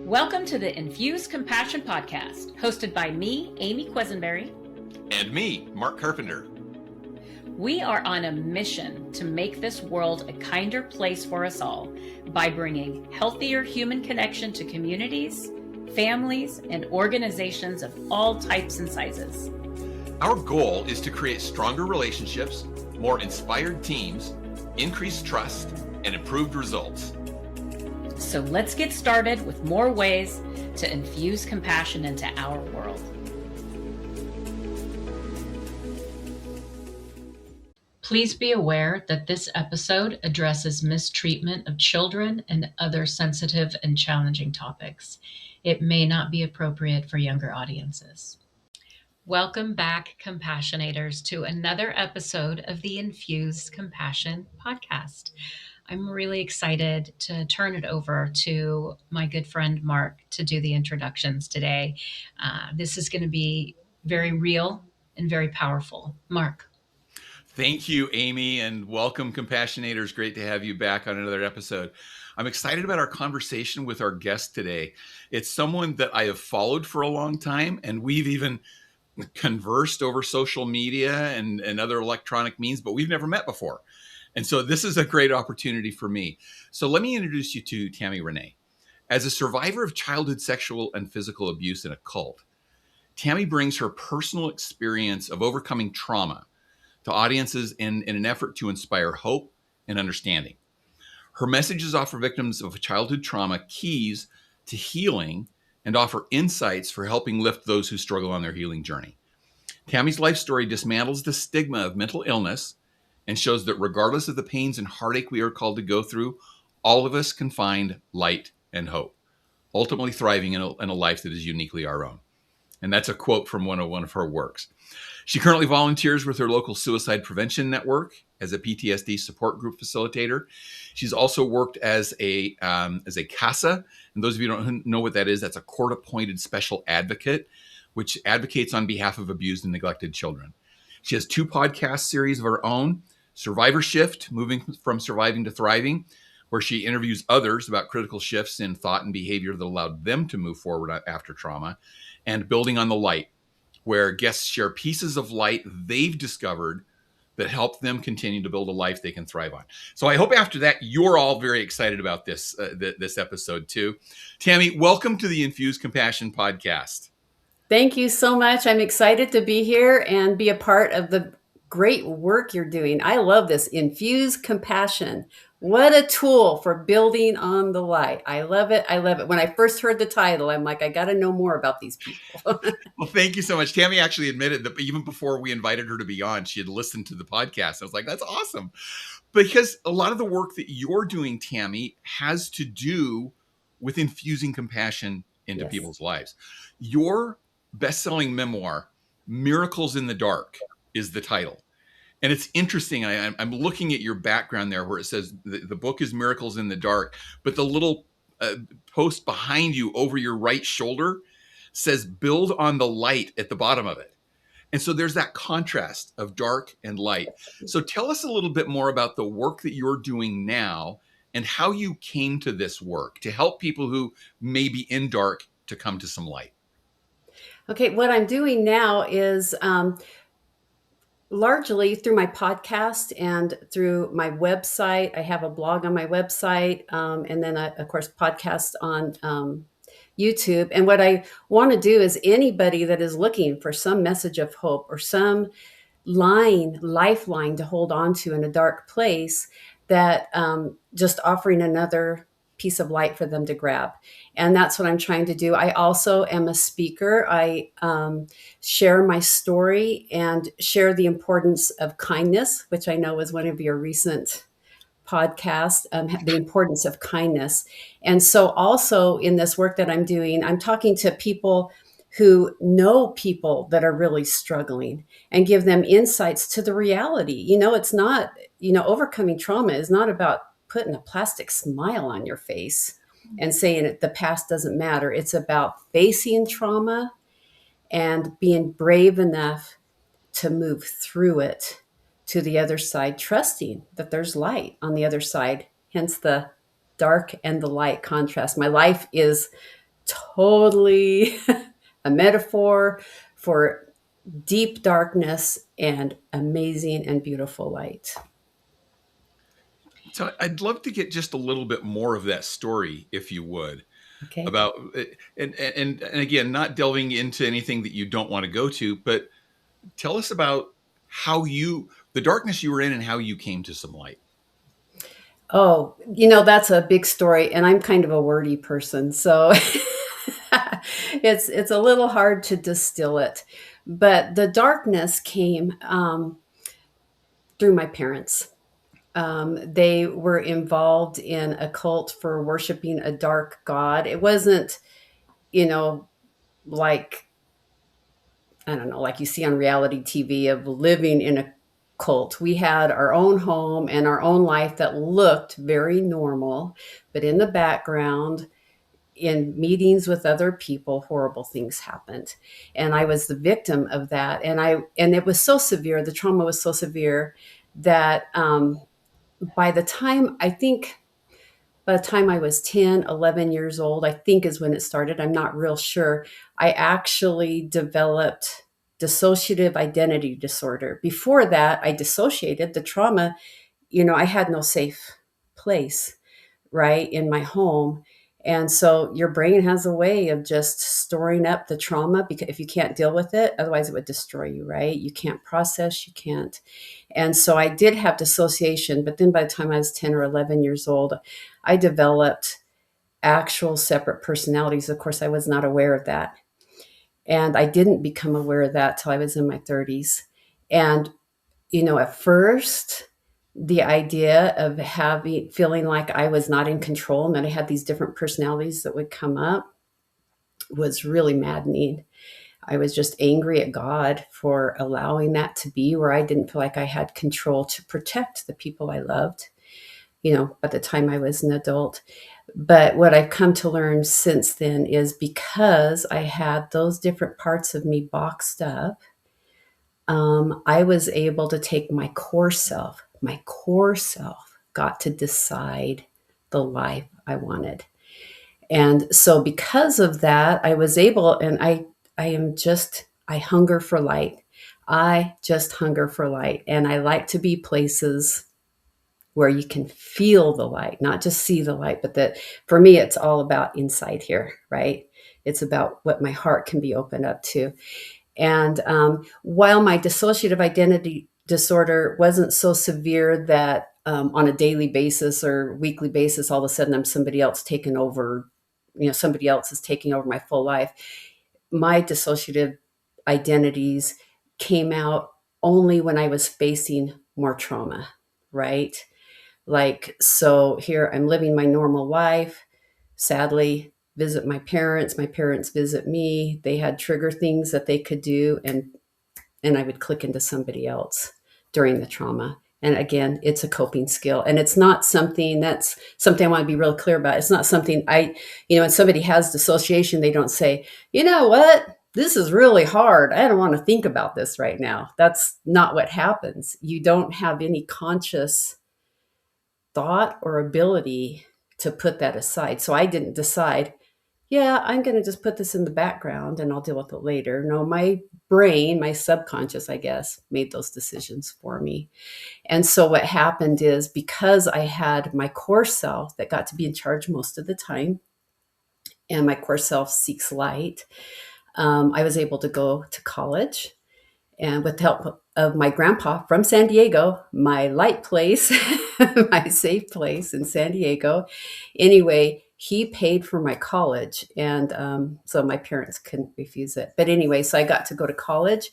Welcome to the Infuse Compassion podcast, hosted by me, Amy Quisenberry. And me, Mark Carpenter. We are on a mission to make this world a kinder place for us all by bringing healthier human connection to communities, families, and organizations of all types and sizes. Our goal is to create stronger relationships, more inspired teams, increased trust, and improved results. So let's get started with more ways to infuse compassion into our world. Please be aware that this episode addresses mistreatment of children and other sensitive and challenging topics. It may not be appropriate for younger audiences. Welcome back, Compassionators, to another episode of the Infuse Compassion podcast. I'm really excited to turn it over to my good friend Mark to do the introductions today. This is going to be very real and very powerful. Mark. Thank you, Amy, and welcome, Compassionators. Great to have you back on another episode. I'm excited about our conversation with our guest today. It's someone that I have followed for a long time, and we've even conversed over social media and other electronic means, but we've never met before. And so this is a great opportunity for me. So let me introduce you to Tammy Rene. As a survivor of childhood sexual and physical abuse in a cult, Tammy brings her personal experience of overcoming trauma to audiences in an effort to inspire hope and understanding. Her messages offer victims of childhood trauma keys to healing and offer insights for helping lift those who struggle on their healing journey. Tammy's life story dismantles the stigma of mental illness and shows that regardless of the pains and heartache we are called to go through, all of us can find light and hope, ultimately thriving in a life that is uniquely our own. And that's a quote from one of her works. She currently volunteers with her local suicide prevention network as a PTSD support group facilitator. She's also worked as a CASA. And those of you who don't know what that is, that's a court-appointed special advocate, which advocates on behalf of abused and neglected children. She has 2 podcast series of her own, Survivor Shift, Moving from Surviving to Thriving, where she interviews others about critical shifts in thought and behavior that allowed them to move forward after trauma, and Building on the Light, where guests share pieces of light they've discovered that help them continue to build a life they can thrive on. So I hope after that, you're all very excited about this episode too. Tammy, welcome to the Infuse Compassion podcast. Thank you so much. I'm excited to be here and be a part of the great work you're doing. I love this. Infuse Compassion. What a tool for building on the light. I love it. I love it. When I first heard the title, I'm like, I got to know more about these people. Well, thank you so much. Tammy actually admitted that even before we invited her to be on, she had listened to the podcast. I was like, that's awesome. Because a lot of the work that you're doing, Tammy, has to do with infusing compassion into people's lives. Your best-selling memoir, Miracles in the Dark, is the title. And it's interesting. I'm looking at your background there where it says the book is Miracles in the Dark, but the little post behind you over your right shoulder says Build on the Light at the bottom of it. And so there's that contrast of dark and light. So tell us a little bit more about the work that you're doing now and how you came to this work to help people who may be in dark to come to some light. Okay, what I'm doing now is largely through my podcast and through my website. I have a blog on my website, and then, of course, podcast on YouTube. And what I want to do is anybody that is looking for some message of hope or some lifeline to hold on to in a dark place, that just offering another piece of light for them to grab. And that's what I'm trying to do. I also am a speaker. I share my story and share the importance of kindness, which I know is one of your recent podcasts, the importance of kindness. And so also in this work that I'm doing, I'm talking to people who know people that are really struggling and give them insights to the reality. It's not, overcoming trauma is not about putting a plastic smile on your face and saying the past doesn't matter. It's about facing trauma and being brave enough to move through it to the other side, trusting that there's light on the other side, hence the dark and the light contrast. My life is totally a metaphor for deep darkness and amazing and beautiful light. So I'd love to get just a little bit more of that story, if you would, Okay. about and again, not delving into anything that you don't want to go to, but tell us about how the darkness you were in and how you came to some light. Oh, that's a big story, and I'm kind of a wordy person, so it's a little hard to distill it. But the darkness came through my parents. They were involved in a cult for worshiping a dark god. It wasn't, like, I don't know, like you see on reality TV of living in a cult. We had our own home and our own life that looked very normal, but in the background, in meetings with other people, horrible things happened. And I was the victim of that. And it was so severe, the trauma was so severe that by the time I think by the time I was 10, 11 years old, I think is when it started. I'm not real sure. I actually developed dissociative identity disorder. Before that, I dissociated the trauma. I had no safe place, right, in my home. And so your brain has a way of just storing up the trauma because if you can't deal with it, otherwise it would destroy you, right? You can't process, you can't. And so I did have dissociation, but then by the time I was 10 or 11 years old, I developed actual separate personalities. Of course, I was not aware of that. And I didn't become aware of that till I was in my 30s. And, at first, the idea of feeling like I was not in control and that I had these different personalities that would come up was really maddening. I was just angry at God for allowing that to be where I didn't feel like I had control to protect the people I loved, by the time I was an adult. But what I've come to learn since then is because I had those different parts of me boxed up, I was able to take my core self got to decide the life I wanted. And so because of that, I was able, and I hunger for light. I just hunger for light. And I like to be places where you can feel the light, not just see the light, but that for me, it's all about inside here, right? It's about what my heart can be opened up to. And while my dissociative identity disorder wasn't so severe that on a daily basis or weekly basis, all of a sudden I'm somebody else taking over, somebody else is taking over my full life. My dissociative identities came out only when I was facing more trauma, right? Like, so here I'm living my normal life. Sadly, visit my parents visit me. They had trigger things that they could do, and I would click into somebody else during the trauma. And again, it's a coping skill, and it's not something I want to be real clear about. It's not something when somebody has dissociation, they don't say, you know what, this is really hard, I don't want to think about this right now. That's not what happens. You don't have any conscious thought or ability to put that aside. So I didn't decide, yeah, I'm going to just put this in the background and I'll deal with it later. No, my brain, my subconscious, I guess, made those decisions for me. And so what happened is because I had my core self that got to be in charge most of the time, and my core self seeks light, I was able to go to college. And with the help of my grandpa from San Diego, my light place, my safe place in San Diego. Anyway, he paid for my college. And so my parents couldn't refuse it. But anyway, so I got to go to college.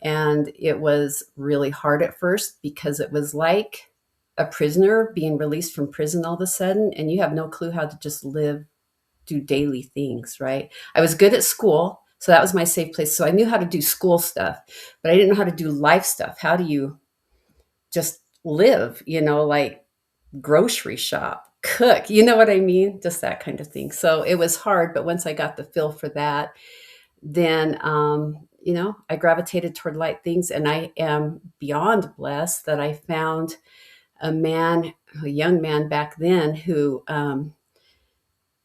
And it was really hard at first because it was like a prisoner being released from prison all of a sudden. And you have no clue how to just do daily things, right? I was good at school. So that was my safe place. So I knew how to do school stuff, but I didn't know how to do life stuff. How do you just live, like grocery shop, cook, you know what I mean? Just that kind of thing. So it was hard, but once I got the feel for that, then, I gravitated toward light things. And I am beyond blessed that I found a young man back then who,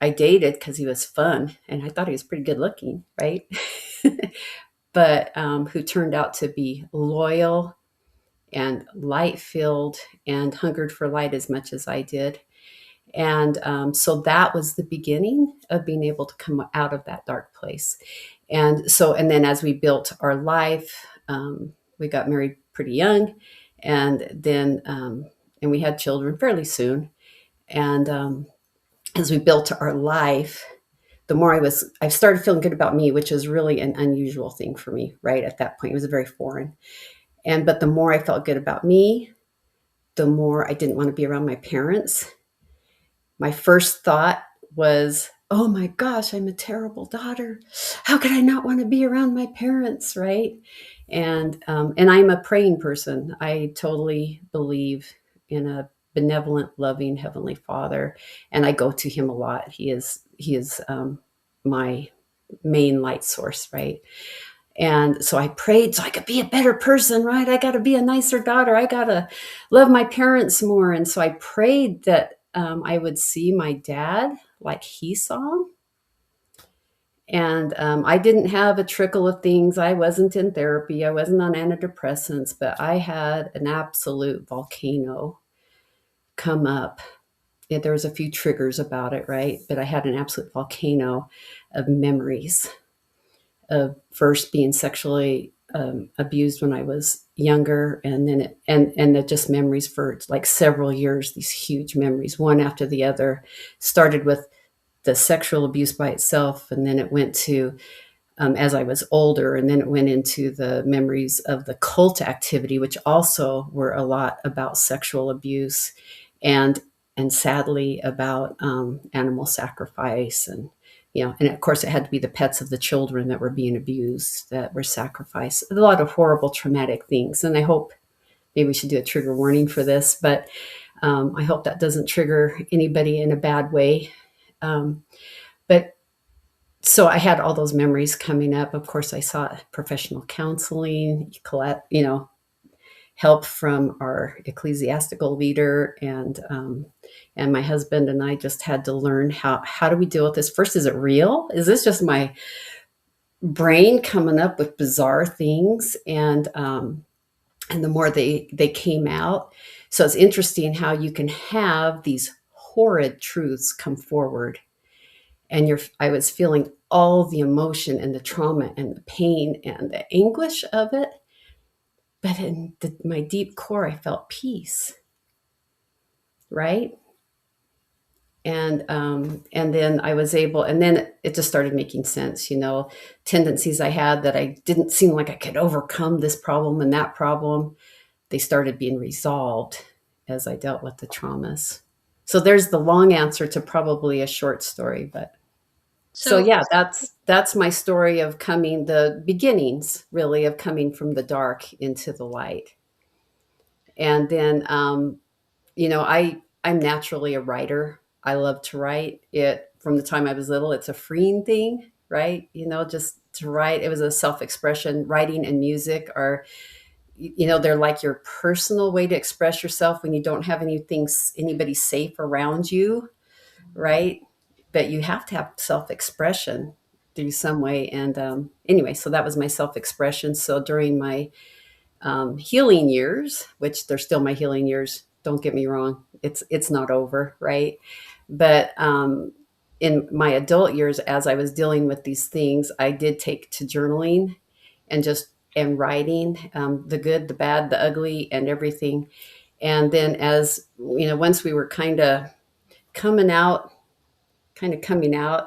I dated because he was fun and I thought he was pretty good looking, right? But who turned out to be loyal and light filled and hungered for light as much as I did. And so that was the beginning of being able to come out of that dark place. And so, and then as we built our life, we got married pretty young, and then and we had children fairly soon. And as we built our life, the more I started feeling good about me, which is really an unusual thing for me, right? At that point, it was very foreign. But the more I felt good about me, the more I didn't want to be around my parents. My first thought was, oh my gosh, I'm a terrible daughter. How could I not want to be around my parents, right? And I'm a praying person. I totally believe in a benevolent, loving Heavenly Father, and I go to Him a lot. He is my main light source, right? And so I prayed so I could be a better person, right? I got to be a nicer daughter. I got to love my parents more. And so I prayed that I would see my dad like he saw him. And I didn't have a trickle of things. I wasn't in therapy. I wasn't on antidepressants, but I had an absolute volcano come up. There was a few triggers about it, right? But I had an absolute volcano of memories of first being sexually abused when I was younger, and then and just memories for like several years. These huge memories, one after the other, started with the sexual abuse by itself, and then it went to as I was older, and then it went into the memories of the cult activity, which also were a lot about sexual abuse, and sadly about animal sacrifice, and and of course it had to be the pets of the children that were being abused that were sacrificed. A lot of horrible, traumatic things, and I hope maybe we should do a trigger warning for this, but I hope that doesn't trigger anybody in a bad way. But so I had all those memories coming up. Of course, I sought professional counseling, help from our ecclesiastical leader, and my husband and I just had to learn how do we deal with this. First, is it real? Is this just my brain coming up with bizarre things? And the more they came out, so it's interesting how you can have these horrid truths come forward, and I was feeling all the emotion and the trauma and the pain and the anguish of it. But in my deep core, I felt peace, right? And then I was able, and then it just started making sense, tendencies I had that I didn't seem like I could overcome this problem and that problem. They started being resolved as I dealt with the traumas. So there's the long answer to probably a short story, but so yeah, that's my story of coming, the beginnings really of coming from the dark into the light. And then I'm naturally a writer. I love to write. It from the time I was little, it's a freeing thing, right? Just to write. It was a self-expression. Writing and music are, they're like your personal way to express yourself when you don't have anybody safe around you, right? But you have to have self-expression through some way. And anyway, so that was my self-expression. So during my healing years, which they're still my healing years, don't get me wrong, it's not over, right? But in my adult years, as I was dealing with these things, I did take to journaling and writing, the good, the bad, the ugly, and everything. And then as once we were kind of coming out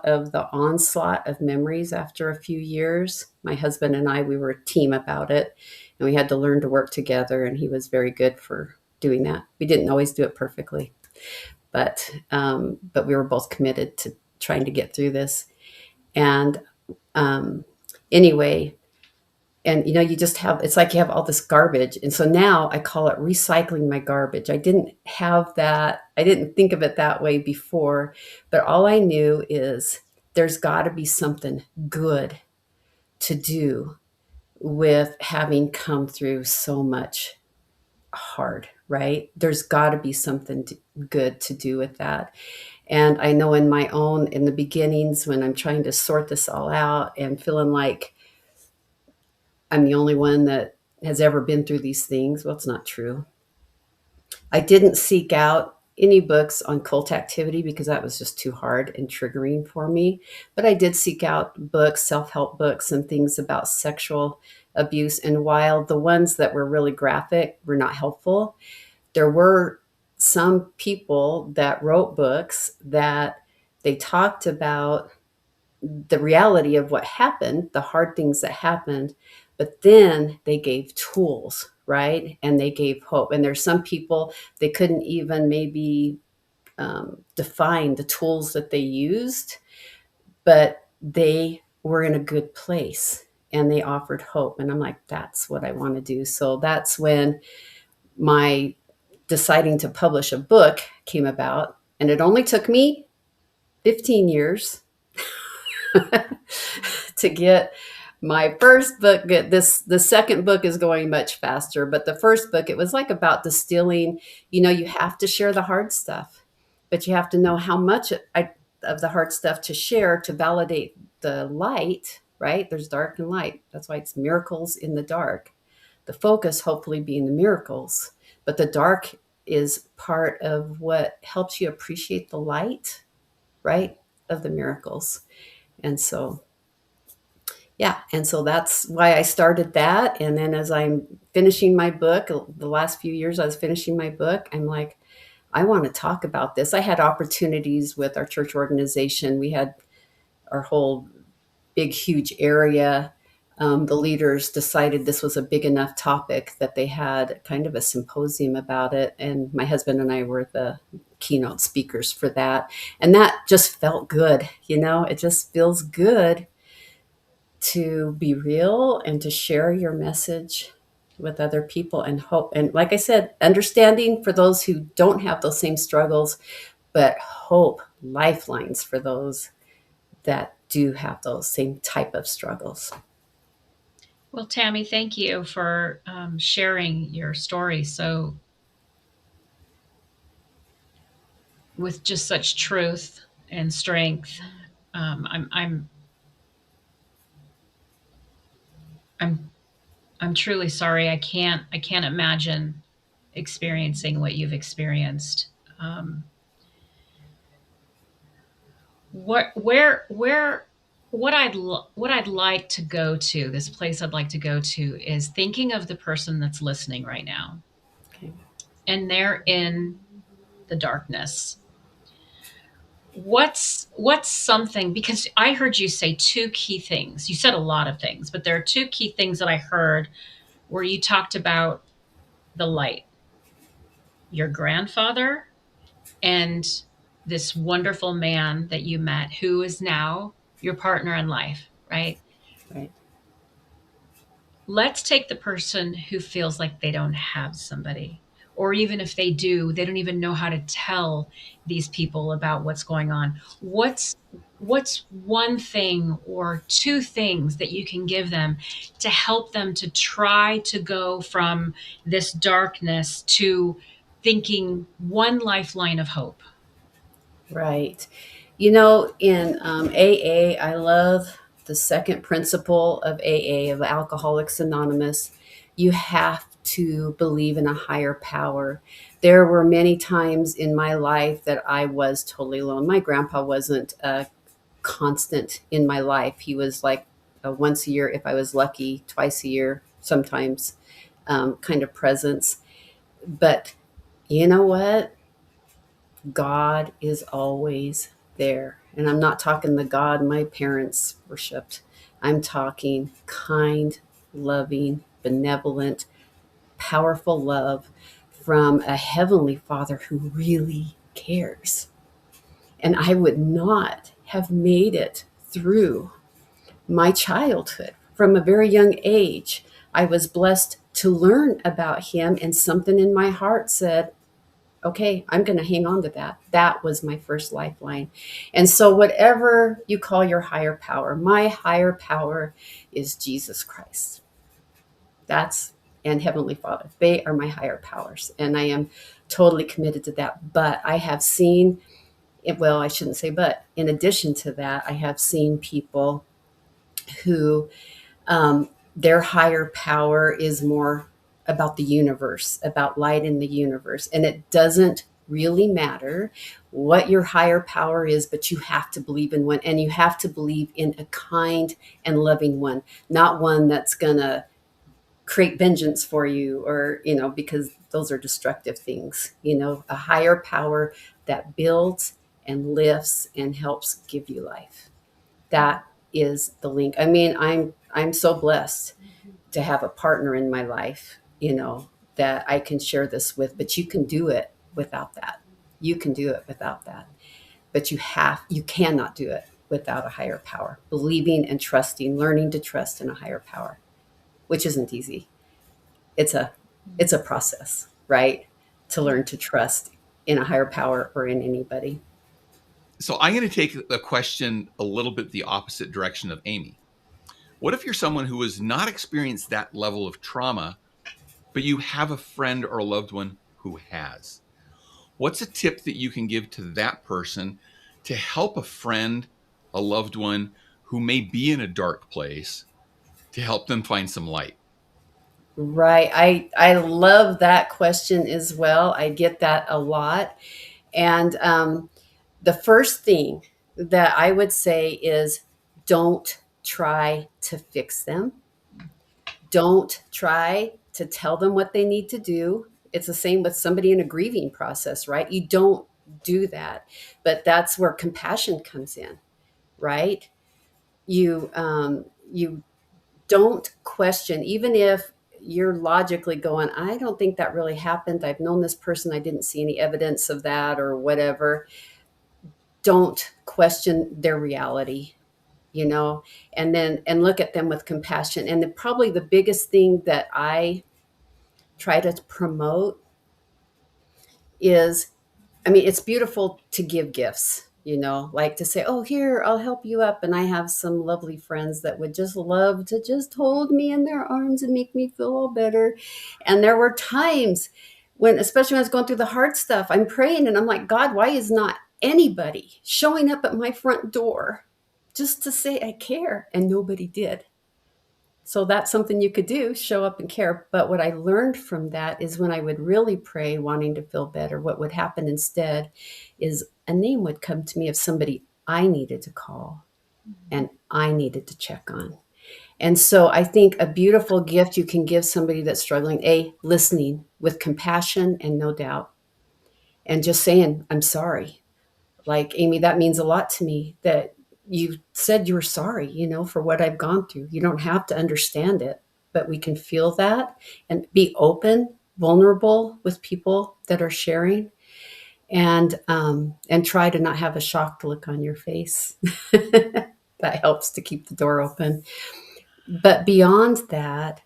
of the onslaught of memories after a few years, my husband and I, we were a team about it, and we had to learn to work together, and he was very good for doing that. We didn't always do it perfectly, but we were both committed to trying to get through this. And anyway, and you just have, it's like you have all this garbage. And so now I call it recycling my garbage. I didn't have that. I didn't think of it that way before, but all I knew is there's got to be something good to do with having come through so much hard, right? There's got to be something good to do with that. And I know in my own, in the beginnings, when I'm trying to sort this all out and feeling like I'm the only one that has ever been through these things, well, it's not true. I didn't seek out any books on cult activity because that was just too hard and triggering for me. But I did seek out books, self help books, and things about sexual abuse. And while the ones that were really graphic were not helpful, there were some people that wrote books that they talked about the reality of what happened, the hard things that happened, but then they gave tools, right? And they gave hope. And there's some people, they couldn't even maybe define the tools that they used, but they were in a good place and they offered hope. And I'm like, that's what I want to do. So that's when my deciding to publish a book came about. And it only took me 15 years to get my first book. The second book is going much faster, but the first book, it was like about distilling. You have to share the hard stuff, but you have to know how much of the hard stuff to share to validate the light, right? There's dark and light. That's why it's miracles in the dark. The focus hopefully being the miracles, but the dark is part of what helps you appreciate the light, right, of the miracles. And so, yeah, and so that's why I started that. And then as I'm finishing my book, the last few years I was finishing my book, I'm like, I want to talk about this. I had opportunities with our church organization. We had our whole big, huge area. The leaders decided this was a big enough topic that they had kind of a symposium about it. And my husband and I were the keynote speakers for that. And that just felt good. It just feels good to be real and to share your message with other people and hope. And like I said, understanding for those who don't have those same struggles, but hope, lifelines for those that do have those same type of struggles. Well, Tammy, thank you for sharing your story so with just such truth and strength. I'm I'm I'm truly sorry. I can't imagine experiencing what you've experienced. Um, where what I'd like to go to, this place I'd like to go to is thinking of the person that's listening right now, Okay. and they're in the darkness. What's something, because I heard you say two key things. You said a lot of things, but there are two key things that I heard where you talked about the light, your grandfather, and this wonderful man that you met who is now your partner in life, right? Right. Let's take the person who feels like they don't have somebody, or even if they do, they don't even know how to tell these people about what's going on. What's one thing or two things that you can give them to help them to try to go from this darkness to thinking one lifeline of hope? Right. In AA, I love the second principle of AA, of Alcoholics Anonymous. You have to believe in a higher power. There were many times in my life that I was totally alone. My grandpa wasn't a constant in my life. He was like a once a year, if I was lucky, twice a year, sometimes kind of presence. But you know what? God is always there. And I'm not talking the God my parents worshiped. I'm talking kind, loving, benevolent, powerful love from a heavenly Father who really cares. And I would not have made it through my childhood. From a very young age, I was blessed to learn about him, and something in my heart said, okay, I'm going to hang on to that. That was my first lifeline. And so, whatever you call your higher power, my higher power is Jesus Christ. That's, and Heavenly Father. They are my higher powers. And I am totally committed to that. But I have seen well, I shouldn't say, but in addition to that, I have seen people who their higher power is more about the universe, about light in the universe. And it doesn't really matter what your higher power is, but you have to believe in one, and you have to believe in a kind and loving one, not one that's going to create vengeance for you, or, because those are destructive things. A higher power that builds and lifts and helps give you life. That is the link. I mean, I'm so blessed to have a partner in my life, that I can share this with, but you can do it without that. You can do it without that. But you cannot do it without a higher power. Believing and trusting, learning to trust in a higher power, which isn't easy. It's a process, right? To learn to trust in a higher power or in anybody. So I'm going to take the question a little bit the opposite direction of Amy. What if you're someone who has not experienced that level of trauma, but you have a friend or a loved one who has? What's a tip that you can give to that person to help a friend, a loved one who may be in a dark place, to help them find some light? Right. I love that question as well. I get that a lot. And the first thing that I would say is, don't try to fix them. Don't try to tell them what they need to do. It's the same with somebody in a grieving process, right? You don't do that. But that's where compassion comes in, right? You don't question, even if you're logically going, I don't think that really happened. I've known this person. I didn't see any evidence of that or whatever. Don't question their reality, and look at them with compassion. And probably the biggest thing that I try to promote is, I mean, it's beautiful to give gifts, like to say, oh, here, I'll help you up. And I have some lovely friends that would just love to just hold me in their arms and make me feel all better. And there were times when, especially when I was going through the hard stuff, I'm praying and I'm like, God, why is not anybody showing up at my front door just to say I care? And nobody did. So that's something you could do, show up and care. But what I learned from that is, when I would really pray, wanting to feel better, what would happen instead is a name would come to me of somebody I needed to call and I needed to check on. And so I think a beautiful gift you can give somebody that's struggling, listening with compassion and no doubt, and just saying, I'm sorry. Like, Amy, that means a lot to me that you said you were sorry, for what I've gone through. You don't have to understand it, but we can feel that and be open, vulnerable with people that are sharing, and try to not have a shocked look on your face. That helps to keep the door open. But beyond that,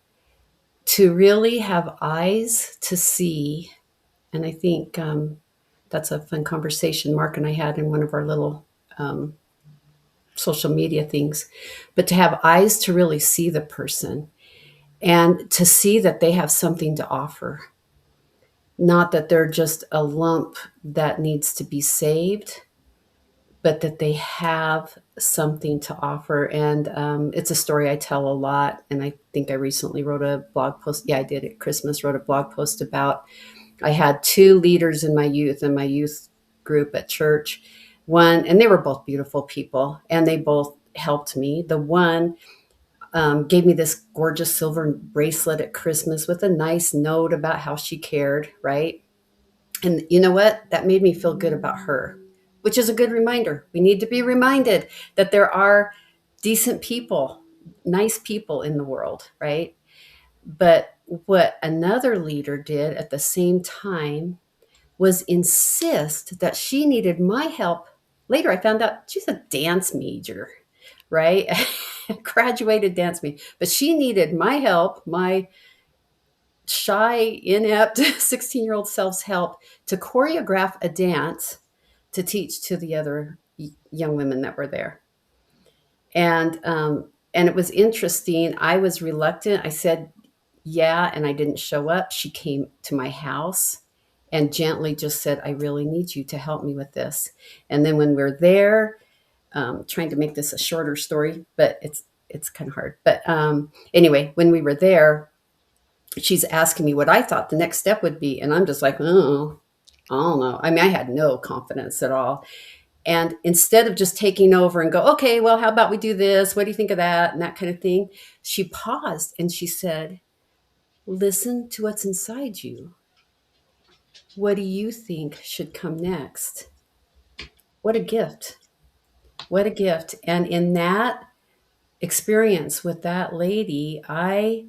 to really have eyes to see, and I think that's a fun conversation Mark and I had in one of our little social media things, but to have eyes to really see the person and to see that they have something to offer, not that they're just a lump that needs to be saved, but that they have something to offer. And it's a story I tell a lot. And I think I recently wrote a blog post. Yeah, I did at Christmas, wrote a blog post about, I had two leaders in my youth group at church. One, and they were both beautiful people, and they both helped me. The one gave me this gorgeous silver bracelet at Christmas with a nice note about how she cared, right? And you know what? That made me feel good about her, which is a good reminder. We need to be reminded that there are decent people, nice people in the world, right? But what another leader did at the same time was insist that she needed my help. Later, I found out she's a dance major, right? Graduated dance major. But she needed my help, my shy, inept 16-year-old self's help, to choreograph a dance to teach to the other young women that were there. And it was interesting. I was reluctant. I said, yeah, and I didn't show up. She came to my house and gently just said, I really need you to help me with this. And then when we're there, trying to make this a shorter story, but it's kind of hard. But anyway, when we were there, she's asking me what I thought the next step would be. And I'm just like, oh, I don't know. I mean, I had no confidence at all. And instead of just taking over and go, okay, well, how about we do this? What do you think of that? And that kind of thing. She paused and she said, listen to what's inside you. What do you think should come next? What a gift. What a gift. And in that experience with that lady, I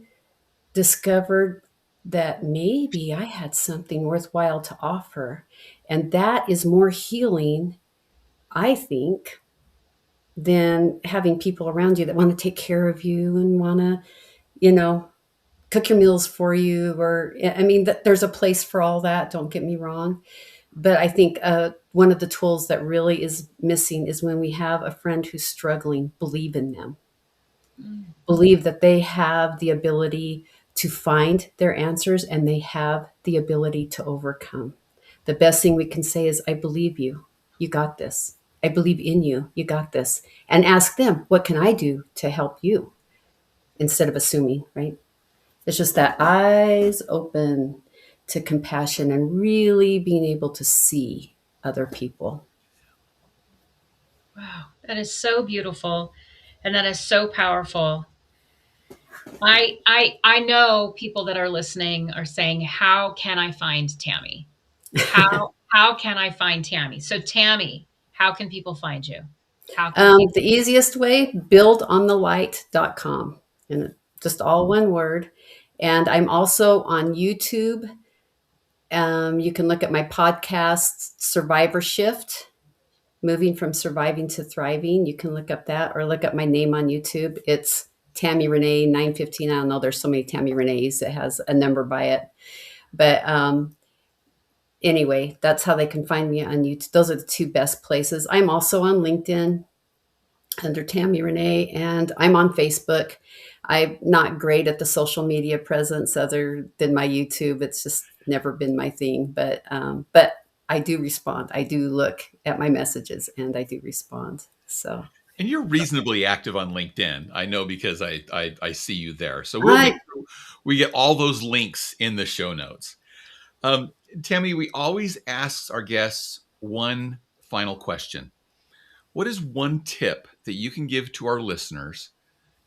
discovered that maybe I had something worthwhile to offer. And that is more healing, I think, than having people around you that want to take care of you and want to, you know, cook your meals for you. Or, I mean, there's a place for all that. Don't get me wrong. But I think one of the tools that really is missing is when we have a friend who's struggling, believe in them. Believe that they have the ability to find their answers and they have the ability to overcome. The best thing we can say is, I believe you. You got this. I believe in you. You got this. And ask them, what can I do to help you? Instead of assuming, right? It's just that eyes open to compassion and really being able to see other people. Wow, that is so beautiful, and that is so powerful. I know people that are listening are saying, "How can I find Tammy? How can I find Tammy?" So, Tammy, how can people find you? How can people? The easiest way, buildonthelight.com. And just all one word. And I'm also on YouTube. You can look at my podcast, Survivor Shift, Moving from Surviving to Thriving. You can look up that or look up my name on YouTube. It's Tammy Rene 915. I don't know. There's so many Tammy Renes. It has a number by it. But anyway, that's how they can find me on YouTube. Those are the two best places. I'm also on LinkedIn under Tammy Rene, and I'm on Facebook. I'm not great at the social media presence other than my YouTube. It's just never been my thing, but I do respond. I do look at my messages and I do respond. So. And you're reasonably active on LinkedIn. I know because I see you there. So we'll make sure we get all those links in the show notes. Tammy, we always ask our guests one final question. What is one tip that you can give to our listeners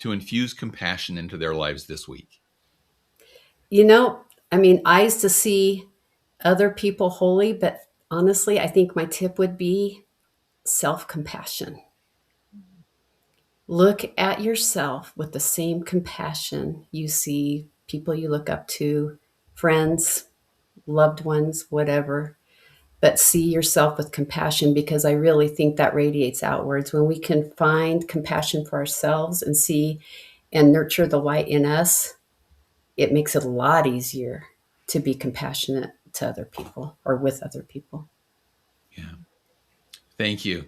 to infuse compassion into their lives this week? You know, I mean, eyes to see other people wholly, but honestly, I think my tip would be self-compassion. Look at yourself with the same compassion you see people you look up to, friends, loved ones, whatever. But see yourself with compassion, because I really think that radiates outwards. When we can find compassion for ourselves and see and nurture the light in us, it makes it a lot easier to be compassionate to other people or with other people. Yeah. Thank you.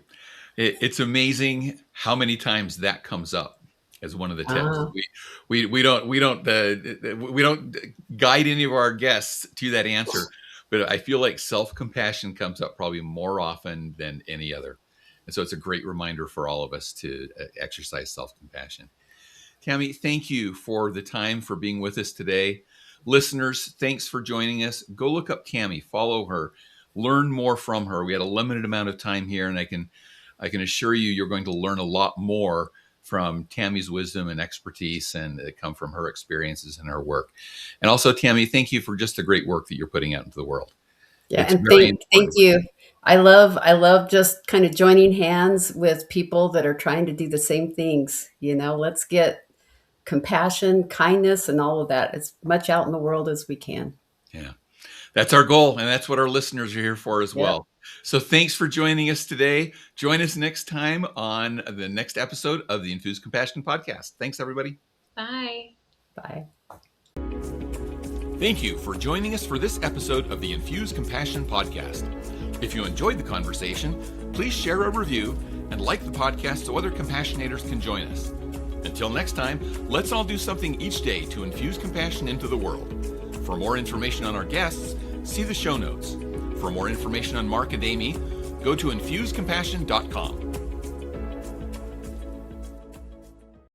It's amazing how many times that comes up as one of the tips. We don't guide any of our guests to that answer, but I feel like self-compassion comes up probably more often than any other. And so it's a great reminder for all of us to exercise self-compassion. Tammy, thank you for the time, for being with us today. Listeners, thanks for joining us. Go look up Tammy, follow her, learn more from her. We had a limited amount of time here, and I can assure you, you're going to learn a lot more from Tammy's wisdom and expertise, and come from her experiences and her work. And also, Tammy, thank you for just the great work that you're putting out into the world. Yeah, it's and thank you. I love just kind of joining hands with people that are trying to do the same things. You know, let's get compassion, kindness, and all of that as much out in the world as we can. Yeah, that's our goal, and that's what our listeners are here for as well. So thanks for joining us today. Join us next time on the next episode of the Infuse Compassion podcast. Thanks, everybody. Bye. Bye. Thank you for joining us for this episode of the Infuse Compassion podcast. If you enjoyed the conversation, please share a review and like the podcast so other compassionators can join us. Until next time, let's all do something each day to infuse compassion into the world. For more information on our guests, see the show notes. For more information on Mark and Amy, go to infusecompassion.com.